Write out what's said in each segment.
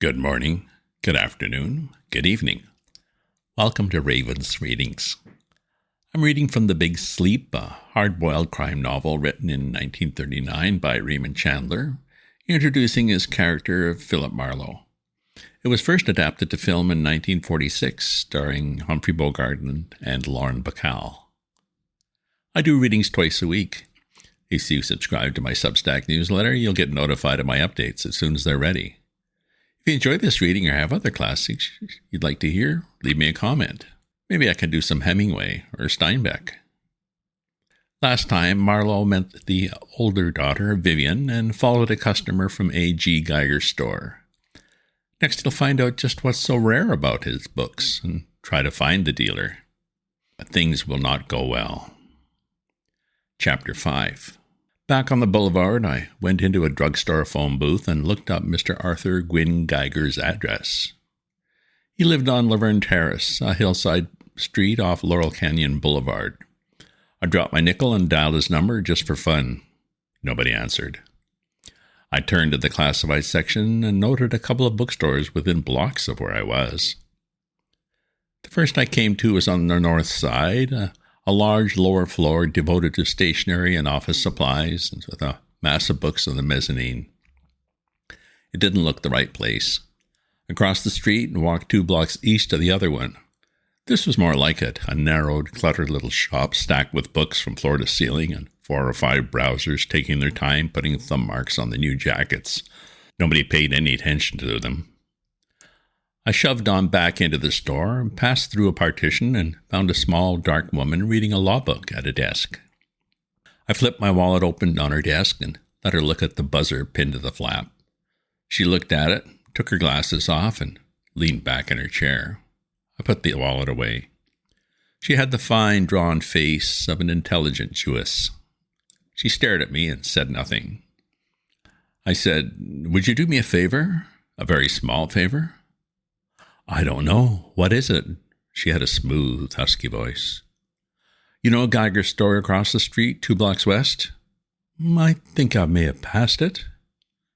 Good morning, good afternoon, good evening. Welcome to Raven's Readings. I'm reading from The Big Sleep, a hard-boiled crime novel written in 1939 by Raymond Chandler, introducing his character of Philip Marlow. It was first adapted to film in 1946, starring Humphrey Bogart and Lauren Bacall. I do readings twice a week. If you subscribe to my Substack newsletter, you'll get notified of my updates as soon as they're ready. If you enjoyed this reading or have other classics you'd like to hear, leave me a comment. Maybe I can do some Hemingway or Steinbeck. Last time, Marlow met the older daughter, Vivien, and followed a customer from A.G. Geiger's store. Next, he'll find out just what's so rare about his books and try to find the dealer. But things will not go well. Chapter 5. Back on the boulevard, I went into a drugstore phone booth and looked up Mr. Arthur Gwynne Geiger's address. He lived on Laverne Terrace, a hillside street off Laurel Canyon Boulevard. I dropped my nickel and dialed his number just for fun. Nobody answered. I turned to the classified section and noted a couple of bookstores within blocks of where I was. The first I came to was on the north side, a large lower floor devoted to stationery and office supplies, and with a mass of books on the mezzanine. It didn't look the right place. I crossed the street and walked 2 blocks east of the other one. This was more like it, a narrowed, cluttered little shop stacked with books from floor to ceiling and 4 or 5 browsers taking their time putting thumb marks on the new jackets. Nobody paid any attention to them. I shoved on back into the store and passed through a partition and found a small, dark woman reading a law book at a desk. I flipped my wallet open on her desk and let her look at the buzzer pinned to the flap. She looked at it, took her glasses off, and leaned back in her chair. I put the wallet away. She had the fine, drawn face of an intelligent Jewess. She stared at me and said nothing. I said, "Would you do me a favor? A very small favor?" "I don't know. What is it?" She had a smooth, husky voice. "You know Geiger's store across the street, 2 blocks west?" "I think I may have passed it."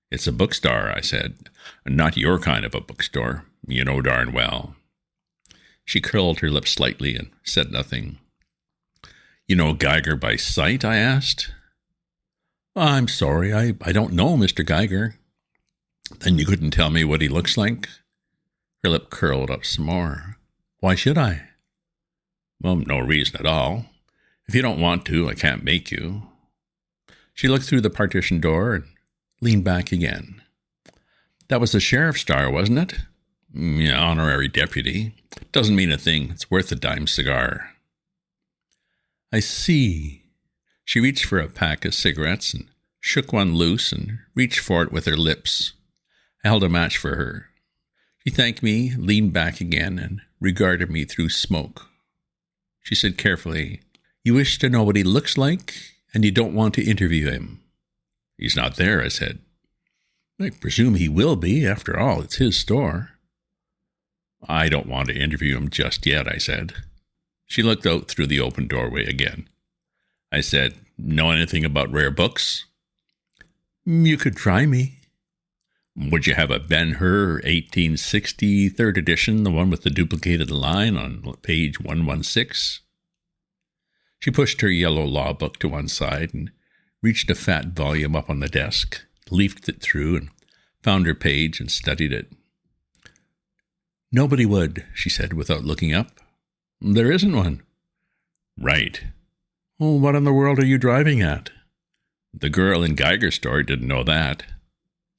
"It's a bookstore," I said. "Not your kind of a bookstore. You know darn well." She curled her lips slightly and said nothing. "You know Geiger by sight?" I asked. "I'm sorry, I don't know Mr. Geiger." "Then you couldn't tell me what he looks like?" Her lip curled up some more. "Why should I?" "Well, no reason at all. If you don't want to, I can't make you." She looked through the partition door and leaned back again. "That was the sheriff's star, wasn't it?" "Yeah, honorary deputy. Doesn't mean a thing. It's worth a dime cigar." "I see." She reached for a pack of cigarettes and shook one loose and reached for it with her lips. I held a match for her. She thanked me, leaned back again, and regarded me through smoke. She said carefully, "You wish to know what he looks like, and you don't want to interview him." "He's not there," I said. "I presume he will be. After all, it's his store." "I don't want to interview him just yet," I said. She looked out through the open doorway again. I said, "Know anything about rare books?" "You could try me." "Would you have a Ben-Hur 1860 third edition, the one with the duplicated line on page 116? She pushed her yellow law book to one side and reached a fat volume up on the desk, leafed it through, and found her page and studied it. "Nobody would," she said without looking up. "There isn't one." "Right." "Well, what in the world are you driving at?" "The girl in Geiger's store didn't know that."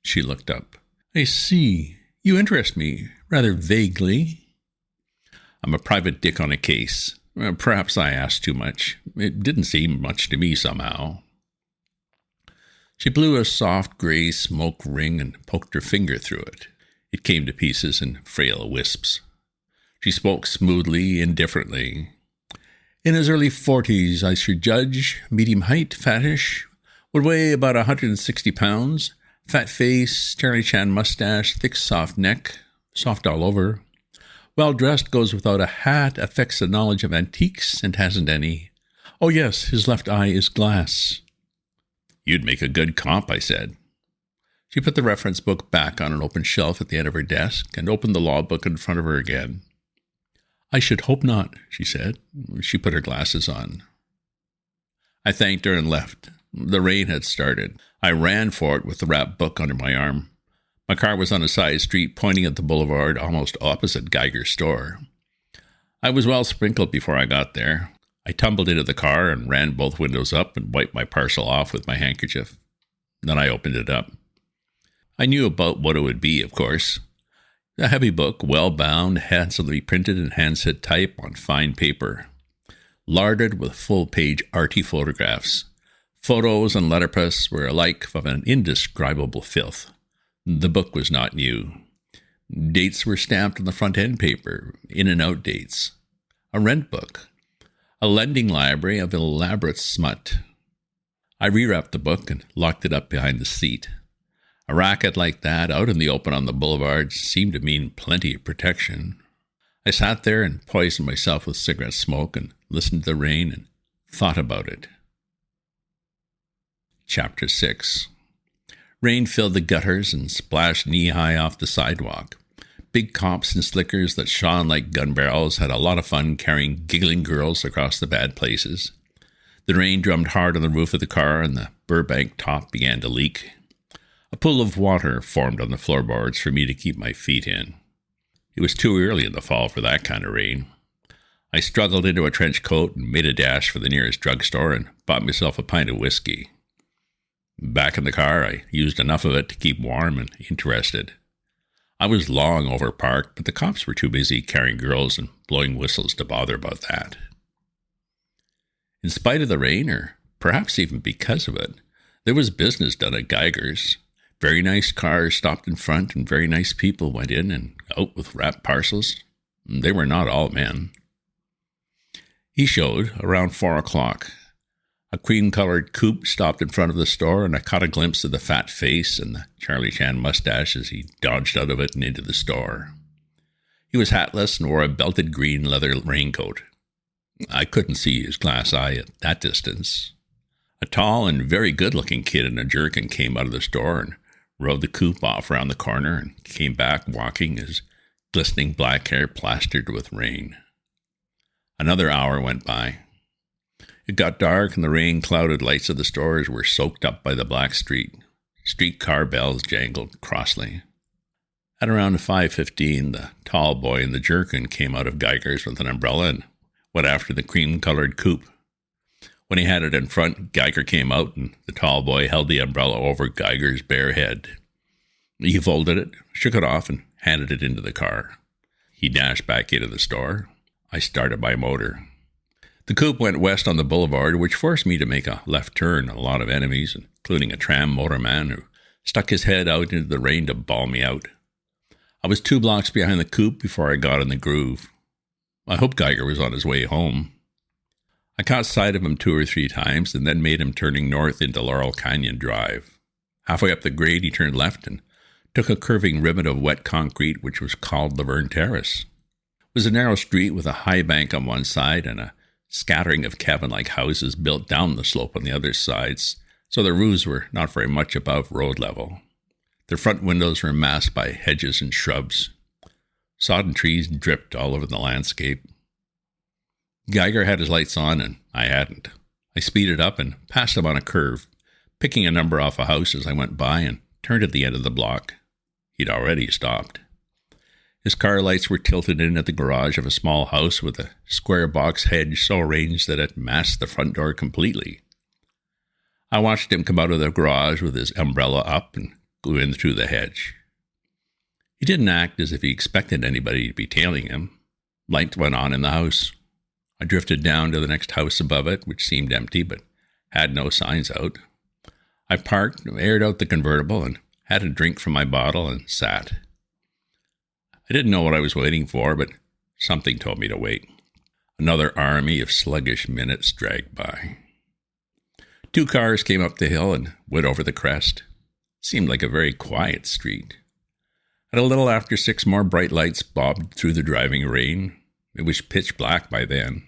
She looked up. "I see. You interest me, rather vaguely." "I'm a private dick on a case. Perhaps I asked too much. It didn't seem much to me somehow." She blew a soft gray smoke ring and poked her finger through it. It came to pieces in frail wisps. She spoke smoothly, indifferently. "In his early 40s, I should judge, medium height, fattish, would weigh about 160 pounds, fat face, Charlie Chan mustache, thick soft neck, soft all over. Well-dressed, goes without a hat, affects a knowledge of antiques, and hasn't any. Oh yes, his left eye is glass." "You'd make a good comp," I said. She put the reference book back on an open shelf at the end of her desk and opened the law book in front of her again. "I should hope not," she said. She put her glasses on. I thanked her and left. The rain had started. I ran for it with the wrapped book under my arm. My car was on a side street pointing at the boulevard almost opposite Geiger's store. I was well sprinkled before I got there. I tumbled into the car and ran both windows up and wiped my parcel off with my handkerchief. Then I opened it up. I knew about what it would be, of course. A heavy book, well bound, handsomely printed in handset type on fine paper, larded with full-page arty photographs. Photos and letterpress were alike of an indescribable filth. The book was not new. Dates were stamped on the front-end paper, in and out dates. A rent book. A lending library of elaborate smut. I rewrapped the book and locked it up behind the seat. A racket like that out in the open on the boulevard seemed to mean plenty of protection. I sat there and poisoned myself with cigarette smoke and listened to the rain and thought about it. Chapter 6. Rain filled the gutters and splashed knee-high off the sidewalk. Big cops and slickers that shone like gun barrels had a lot of fun carrying giggling girls across the bad places. The rain drummed hard on the roof of the car and the Burbank top began to leak. A pool of water formed on the floorboards for me to keep my feet in. It was too early in the fall for that kind of rain. I struggled into a trench coat and made a dash for the nearest drugstore and bought myself a pint of whiskey. Back in the car, I used enough of it to keep warm and interested. I was long overparked, but the cops were too busy carrying girls and blowing whistles to bother about that. In spite of the rain, or perhaps even because of it, there was business done at Geiger's. Very nice cars stopped in front, and very nice people went in and out with wrapped parcels. They were not all men. He showed around 4 o'clock. A cream-colored coupe stopped in front of the store, and I caught a glimpse of the fat face and the Charlie Chan mustache as he dodged out of it and into the store. He was hatless and wore a belted green leather raincoat. I couldn't see his glass eye at that distance. A tall and very good-looking kid in a jerkin came out of the store and rode the coupe off around the corner and came back walking, his glistening black hair plastered with rain. Another hour went by. It got dark and the rain-clouded lights of the stores were soaked up by the black street. Streetcar bells jangled crossly. At around 5:15, the tall boy in the jerkin came out of Geiger's with an umbrella and went after the cream-colored coupe. When he had it in front, Geiger came out, and the tall boy held the umbrella over Geiger's bare head. He folded it, shook it off, and handed it into the car. He dashed back into the store. I started my motor. The coupe went west on the boulevard, which forced me to make a left turn, a lot of enemies, including a tram motorman who stuck his head out into the rain to bawl me out. I was 2 blocks behind the coupe before I got in the groove. I hoped Geiger was on his way home. I caught sight of him 2 or 3 times and then made him turning north into Laurel Canyon Drive. Halfway up the grade, he turned left and took a curving ribbon of wet concrete which was called Laverne Terrace. It was a narrow street with a high bank on one side and a scattering of cabin-like houses built down the slope on the other sides, so their roofs were not very much above road level. Their front windows were masked by hedges and shrubs. Sodden trees dripped all over the landscape. Geiger had his lights on, and I hadn't. I speeded up and passed him on a curve, picking a number off a house as I went by and turned at the end of the block. He'd already stopped. His car lights were tilted in at the garage of a small house with a square box hedge so arranged that it masked the front door completely. I watched him come out of the garage with his umbrella up and go in through the hedge. He didn't act as if he expected anybody to be tailing him. Light went on in the house. I drifted down to the next house above it, which seemed empty but had no signs out. I parked, aired out the convertible, and had a drink from my bottle and sat. I didn't know what I was waiting for, but something told me to wait. Another army of sluggish minutes dragged by. 2 cars came up the hill and went over the crest. It seemed like a very quiet street. At a little after 6, more bright lights bobbed through the driving rain. It was pitch black by then.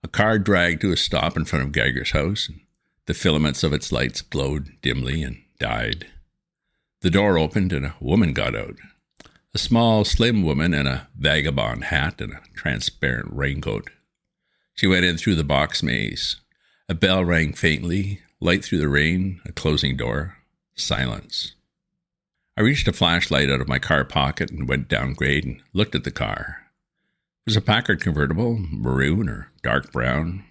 A car dragged to a stop in front of Geiger's house, and the filaments of its lights glowed dimly and died. The door opened and a woman got out. A small, slim woman in a vagabond hat and a transparent raincoat. She went in through the box maze. A bell rang faintly, light through the rain, a closing door, silence. I reached a flashlight out of my car pocket and went down grade and looked at the car. It was a Packard convertible, maroon or dark brown.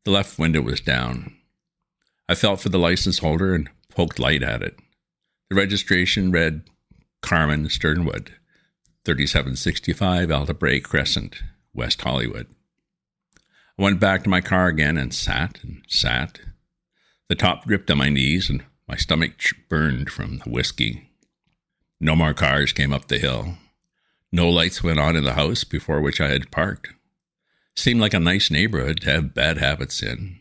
The left window was down. I felt for the license holder and poked light at it. The registration read Carmen Sternwood, 3765 Alta Bray Crescent, West Hollywood. I went back to my car again and sat. The top dripped on my knees and my stomach burned from the whiskey. No more cars came up the hill. No lights went on in the house before which I had parked. Seemed like a nice neighborhood to have bad habits in.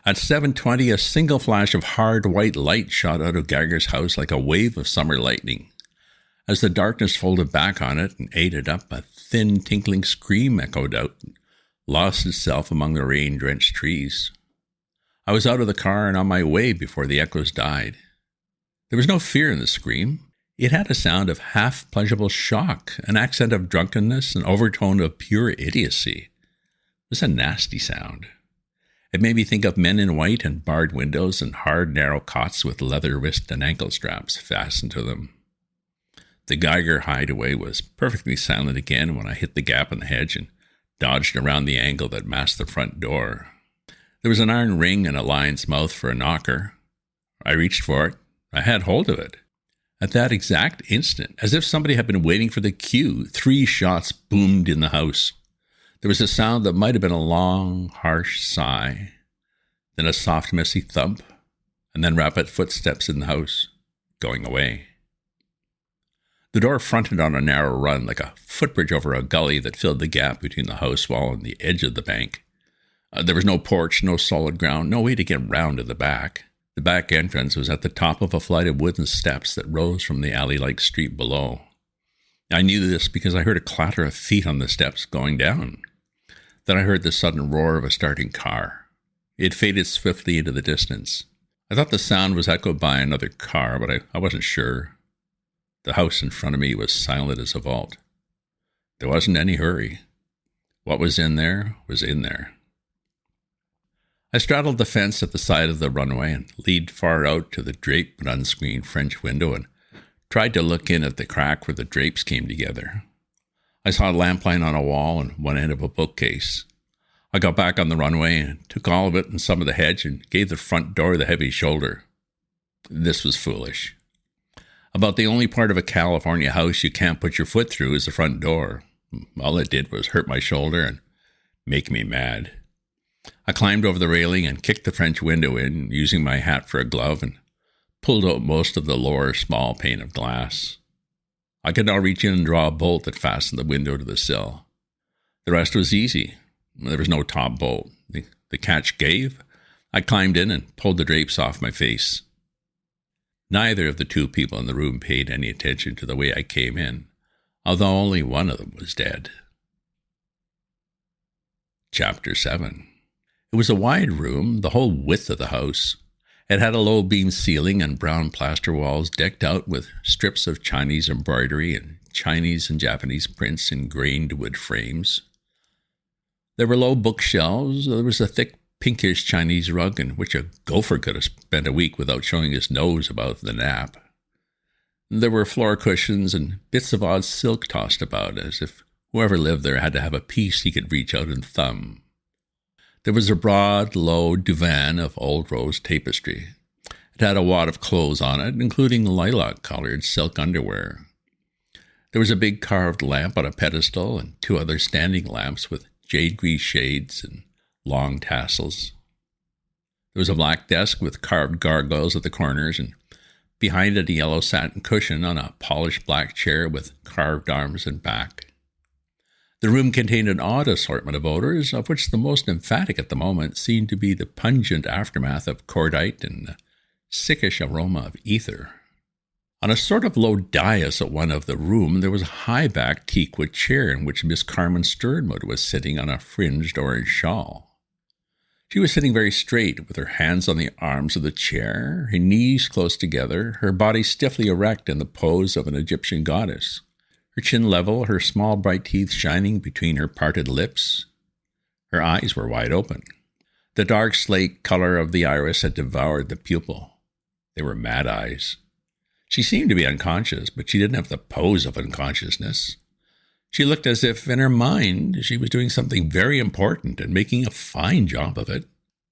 At 7:20, a single flash of hard white light shot out of Geiger's house like a wave of summer lightning. As the darkness folded back on it and ate it up, a thin, tinkling scream echoed out and lost itself among the rain-drenched trees. I was out of the car and on my way before the echoes died. There was no fear in the scream. It had a sound of half-pleasurable shock, an accent of drunkenness, an overtone of pure idiocy. It was a nasty sound. It made me think of men in white and barred windows and hard, narrow cots with leather wrist and ankle straps fastened to them. The Geiger hideaway was perfectly silent again when I hit the gap in the hedge and dodged around the angle that masked the front door. There was an iron ring and a lion's mouth for a knocker. I reached for it. I had hold of it. At that exact instant, as if somebody had been waiting for the cue, 3 shots boomed in the house. There was a sound that might have been a long, harsh sigh, then a soft, messy thump, and then rapid footsteps in the house, going away. The door fronted on a narrow run, like a footbridge over a gully that filled the gap between the house wall and the edge of the bank. There was no porch, no solid ground, no way to get round to the back. The back entrance was at the top of a flight of wooden steps that rose from the alley-like street below. I knew this because I heard a clatter of feet on the steps going down. Then I heard the sudden roar of a starting car. It faded swiftly into the distance. I thought the sound was echoed by another car, but I wasn't sure. The house in front of me was silent as a vault. There wasn't any hurry. What was in there was in there. I straddled the fence at the side of the runway and leaned far out to the draped but unscreened French window and tried to look in at the crack where the drapes came together. I saw a lamplight on a wall and one end of a bookcase. I got back on the runway and took all of it and some of the hedge and gave the front door the heavy shoulder. This was foolish. About the only part of a California house you can't put your foot through is the front door. All it did was hurt my shoulder and make me mad. I climbed over the railing and kicked the French window in, using my hat for a glove, and pulled out most of the lower small pane of glass. I could now reach in and draw a bolt that fastened the window to the sill. The rest was easy. There was no top bolt. The catch gave. I climbed in and pulled the drapes off my face. Neither of the 2 people in the room paid any attention to the way I came in, although only one of them was dead. Chapter 7. It was a wide room, the whole width of the house. It had a low-beam ceiling and brown plaster walls decked out with strips of Chinese embroidery and Chinese and Japanese prints in grained wood frames. There were low bookshelves. There was a thick pinkish Chinese rug in which a gopher could have spent a week without showing his nose about the nap. There were floor cushions and bits of odd silk tossed about, as if whoever lived there had to have a piece he could reach out and thumb. There was a broad, low divan of old rose tapestry. It had a wad of clothes on it, including lilac-colored silk underwear. There was a big carved lamp on a pedestal and 2 other standing lamps with jade-green shades and long tassels. There was a black desk with carved gargoyles at the corners, and behind it a yellow satin cushion on a polished black chair with carved arms and back. The room contained an odd assortment of odors, of which the most emphatic at the moment seemed to be the pungent aftermath of cordite and the sickish aroma of ether. On a sort of low dais at one of the room, there was a high-backed teakwood chair in which Miss Carmen Sternwood was sitting on a fringed orange shawl. She was sitting very straight, with her hands on the arms of the chair, her knees close together, her body stiffly erect in the pose of an Egyptian goddess, her chin level, her small bright teeth shining between her parted lips. Her eyes were wide open. The dark slate color of the iris had devoured the pupil. They were mad eyes. She seemed to be unconscious, but she didn't have the pose of unconsciousness. She looked as if, in her mind, she was doing something very important and making a fine job of it.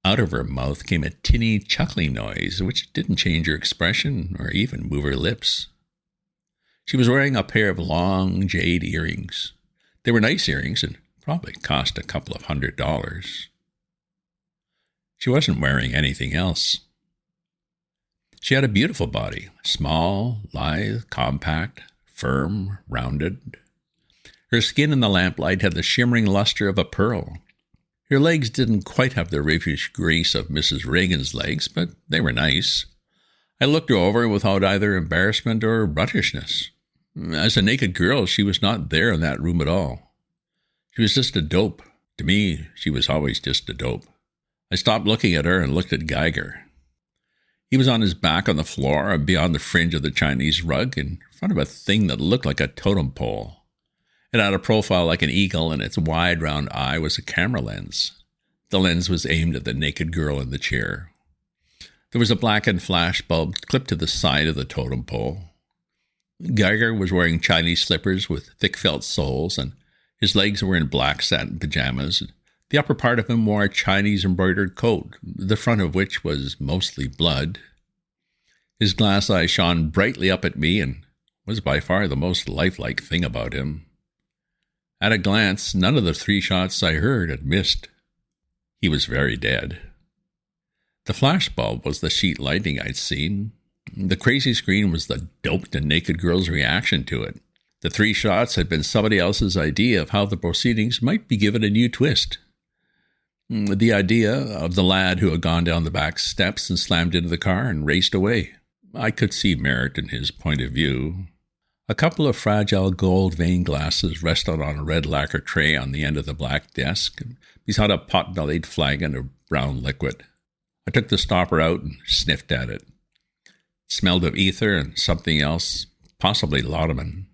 Out of her mouth came a tinny, chuckling noise, which didn't change her expression or even move her lips. She was wearing a pair of long jade earrings. They were nice earrings and probably cost a couple of $100. She wasn't wearing anything else. She had a beautiful body, small, lithe, compact, firm, rounded. Her skin in the lamplight had the shimmering luster of a pearl. Her legs didn't quite have the rakish grace of Mrs. Regan's legs, but they were nice. I looked her over without either embarrassment or ruttishness. As a naked girl, she was not there in that room at all. She was just a dope. To me, she was always just a dope. I stopped looking at her and looked at Geiger. He was on his back on the floor beyond the fringe of the Chinese rug in front of a thing that looked like a totem pole. It had a profile like an eagle, and its wide, round eye was a camera lens. The lens was aimed at the naked girl in the chair. There was a blackened flash bulb clipped to the side of the totem pole. Geiger was wearing Chinese slippers with thick felt soles, and his legs were in black satin pajamas. The upper part of him wore a Chinese embroidered coat, the front of which was mostly blood. His glass eye shone brightly up at me and was by far the most lifelike thing about him. At a glance, none of the 3 shots I heard had missed. He was very dead. The flash bulb was the sheet lightning I'd seen. The crazy screen was the doped and naked girl's reaction to it. The 3 shots had been somebody else's idea of how the proceedings might be given a new twist. The idea of the lad who had gone down the back steps and slammed into the car and raced away. I could see merit in his point of view. A couple of fragile gold-veined glasses rested on a red lacquer tray on the end of the black desk, beside a pot-bellied flagon of brown liquid. I took the stopper out and sniffed at it. It smelled of ether and something else, possibly laudanum.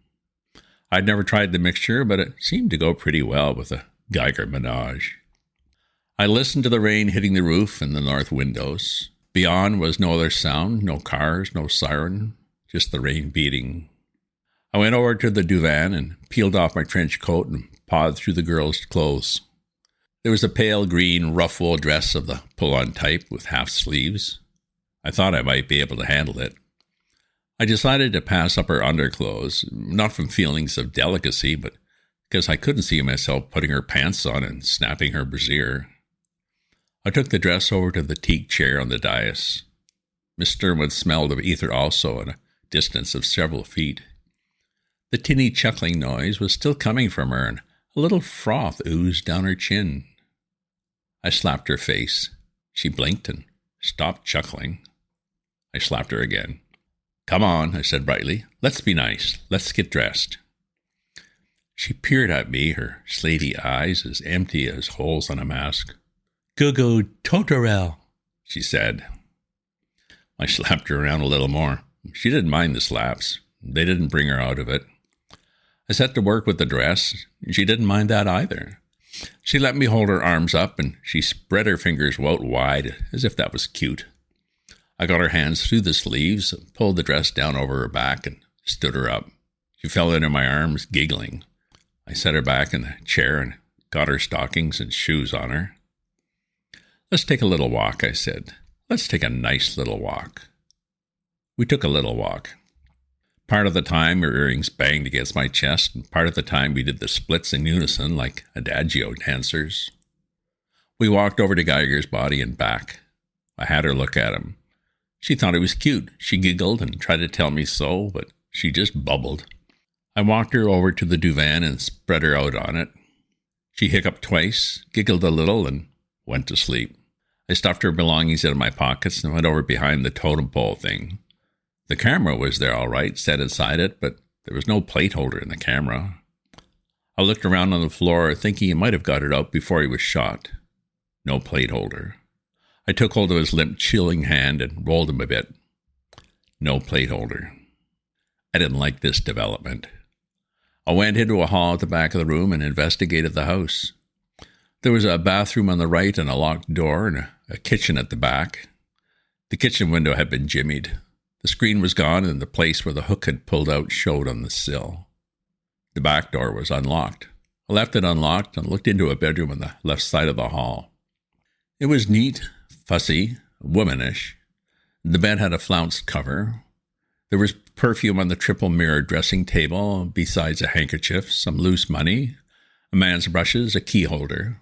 I'd never tried the mixture, but it seemed to go pretty well with a Geiger menage. I listened to the rain hitting the roof and the north windows. Beyond was no other sound, no cars, no siren, just the rain beating. I went over to the divan and peeled off my trench coat and pawed through the girl's clothes. There was a pale green rough wool dress of the pull-on type with half sleeves. I thought I might be able to handle it. I decided to pass up her underclothes, not from feelings of delicacy, but because I couldn't see myself putting her pants on and snapping her brassiere. I took the dress over to the teak chair on the dais. Miss Sturmwood smelled of ether also at a distance of several feet. The tinny chuckling noise was still coming from her, and a little froth oozed down her chin. I slapped her face. She blinked and stopped chuckling. I slapped her again. "Come on," I said brightly. "Let's be nice. Let's get dressed." She peered at me, her slaty eyes as empty as holes on a mask. "Go Totorel," she said. I slapped her around a little more. She didn't mind the slaps. They didn't bring her out of it. I set to work with the dress. She didn't mind that either. She let me hold her arms up, and she spread her fingers out wide, as if that was cute. I got her hands through the sleeves, pulled the dress down over her back, and stood her up. She fell into my arms, giggling. I set her back in the chair and got her stockings and shoes on her. "Let's take a little walk," I said. "Let's take a nice little walk." We took a little walk. Part of the time, her earrings banged against my chest, and part of the time we did the splits in unison like adagio dancers. We walked over to Geiger's body and back. I had her look at him. She thought it was cute. She giggled and tried to tell me so, but she just bubbled. I walked her over to the divan and spread her out on it. She hiccuped twice, giggled a little, and went to sleep. I stuffed her belongings into my pockets and went over behind the totem pole thing. The camera was there all right, set inside it, but there was no plate holder in the camera. I looked around on the floor, thinking he might have got it out before he was shot. No plate holder. I took hold of his limp, chilling hand and rolled him a bit. No plate holder. I didn't like this development. I went into a hall at the back of the room and investigated the house. There was a bathroom on the right and a locked door and a kitchen at the back. The kitchen window had been jimmied. The screen was gone and the place where the hook had pulled out showed on the sill. The back door was unlocked. I left it unlocked and looked into a bedroom on the left side of the hall. It was neat, fussy, womanish. The bed had a flounced cover. There was perfume on the triple mirror dressing table, besides a handkerchief, some loose money, a man's brushes, a key holder.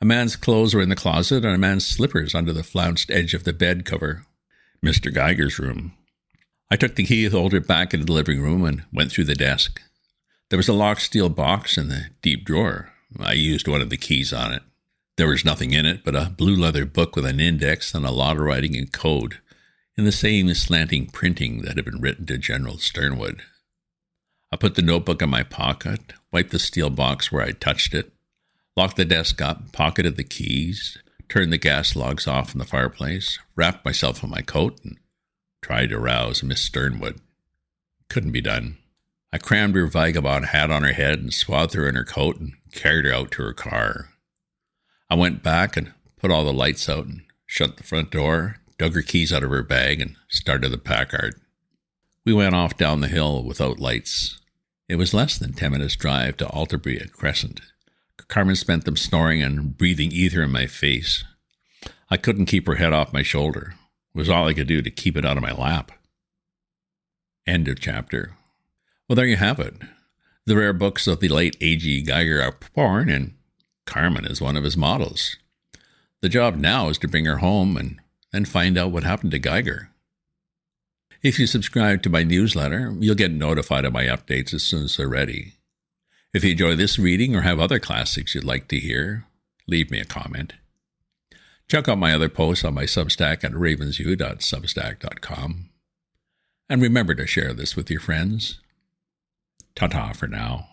A man's clothes were in the closet and a man's slippers under the flounced edge of the bed cover. Mr. Geiger's room. I took the key holder back into the living room and went through the desk. There was a locked steel box in the deep drawer. I used one of the keys on it. There was nothing in it but a blue leather book with an index and a lot of writing in code, in the same slanting printing that had been written to General Sternwood. I put the notebook in my pocket, wiped the steel box where I touched it, locked the desk up, pocketed the keys, turned the gas logs off in the fireplace, wrapped myself in my coat, and tried to rouse Miss Sternwood. Couldn't be done. I crammed her vagabond hat on her head and swathed her in her coat and carried her out to her car. I went back and put all the lights out and shut the front door, dug her keys out of her bag, and started the Packard. We went off down the hill without lights. It was less than 10 minutes' drive to Alterbria Crescent. Carmen spent them snoring and breathing ether in my face. I couldn't keep her head off my shoulder. It was all I could do to keep it out of my lap. End of chapter. Well, there you have it. The rare books of the late A.G. Geiger are porn, and Carmen is one of his models. The job now is to bring her home and then find out what happened to Geiger. If you subscribe to my newsletter, you'll get notified of my updates as soon as they're ready. If you enjoy this reading or have other classics you'd like to hear, leave me a comment. Check out my other posts on my Substack at ravensview.substack.com. And remember to share this with your friends. Ta-ta for now.